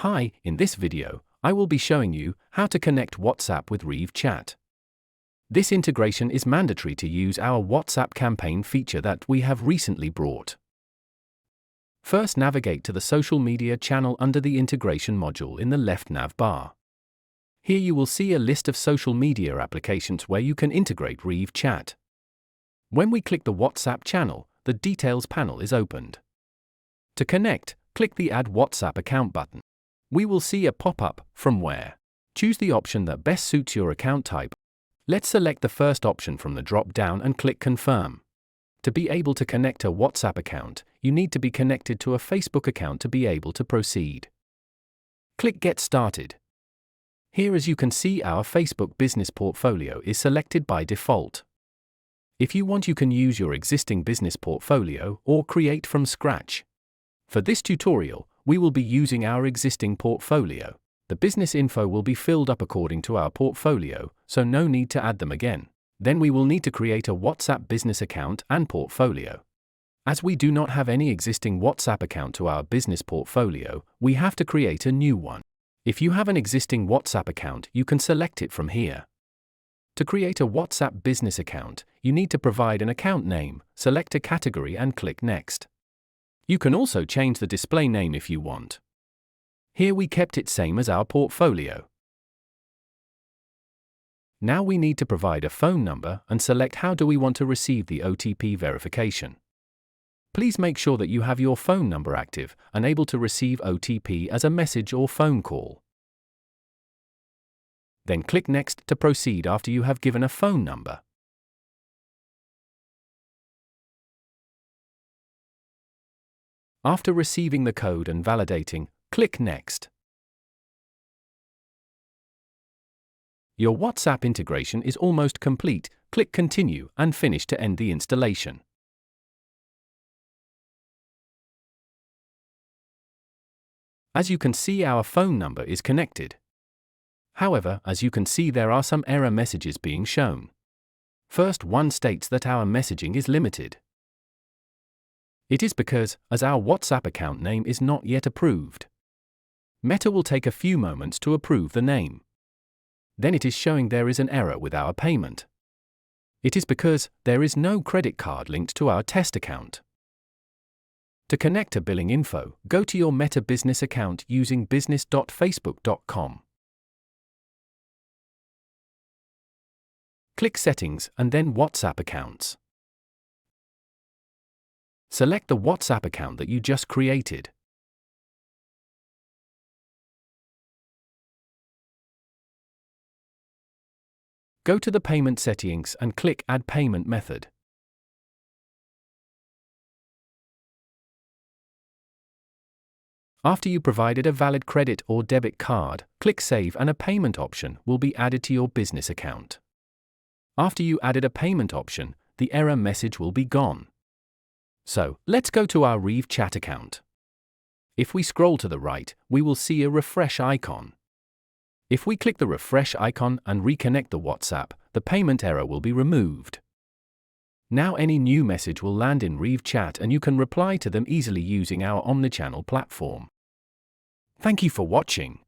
Hi, in this video, I will be showing you how to connect WhatsApp with REVE Chat. This integration is mandatory to use our WhatsApp campaign feature that we have recently brought. First, navigate to the social media channel under the integration module in the left nav bar. Here you will see a list of social media applications where you can integrate REVE Chat. When we click the WhatsApp channel, the details panel is opened. To connect, click the Add WhatsApp account button. We will see a pop-up, From Where. Choose the option that best suits your account type. Let's select the first option from the drop-down and click Confirm. To be able to connect a WhatsApp account, you need to be connected to a Facebook account to be able to proceed. Click Get Started. Here, as you can see, our Facebook business portfolio is selected by default. If you want, you can use your existing business portfolio or create from scratch. For this tutorial, we will be using our existing portfolio. The business info will be filled up according to our portfolio, so no need to add them again. Then we will need to create a WhatsApp business account and portfolio. As we do not have any existing WhatsApp account to our business portfolio, we have to create a new one. If you have an existing WhatsApp account, you can select it from here. To create a WhatsApp business account, you need to provide an account name, select a category and click Next. You can also change the display name if you want. Here we kept it same as our portfolio. Now we need to provide a phone number and select how do we want to receive the OTP verification. Please make sure that you have your phone number active and able to receive OTP as a message or phone call. Then click Next to proceed after you have given a phone number. After receiving the code and validating, click Next. Your WhatsApp integration is almost complete. Click Continue and Finish to end the installation. As you can see, our phone number is connected. However, as you can see, there are some error messages being shown. First one states that our messaging is limited. It is because, as our WhatsApp account name is not yet approved. Meta will take a few moments to approve the name. Then it is showing there is an error with our payment. It is because there is no credit card linked to our test account. To connect to billing info, go to your Meta business account using business.facebook.com. Click Settings and then WhatsApp Accounts. Select the WhatsApp account that you just created. Go to the payment settings and click Add Payment Method. After you provided a valid credit or debit card, click Save and a payment option will be added to your business account. After you added a payment option, the error message will be gone. So, let's go to our REVE Chat account. If we scroll to the right, we will see a refresh icon. If we click the refresh icon and reconnect the WhatsApp, the payment error will be removed. Now any new message will land in REVE Chat and you can reply to them easily using our omnichannel platform. Thank you for watching.